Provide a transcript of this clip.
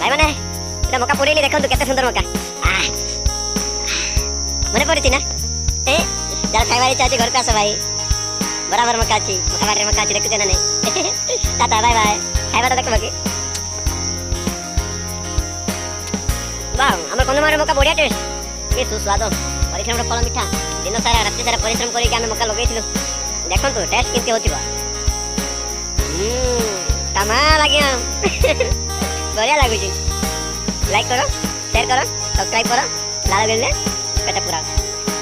भाई माने এটা মকা পড়েলি দেখুন তো কত সুন্দর মকা মনে পড়েছি না যারা খাইবারে চাচ্ছি ঘরকে আসো ভাই বরাবর মকা আছি মকা বাড়ির মকা আছি দেখতে না নেই টাটা বাই বাই খাইবাটা দেখো বাকি বাহ আমার কোন মারে মকা বড়িয়া টেস্ট কি সুস্বাদু পরিশ্রমর ফল মিঠা দিন সারা রাত্রি সারা পরিশ্রম করি আমি মকা লগাইছিল দেখুন তো টেস্ট কেমতি হচ্ছে তামা লাগিয়া बढ़िया लागुची लाइक करो शेयर करो सब्सक्राइब करो लाल बेल ने पेट पूरा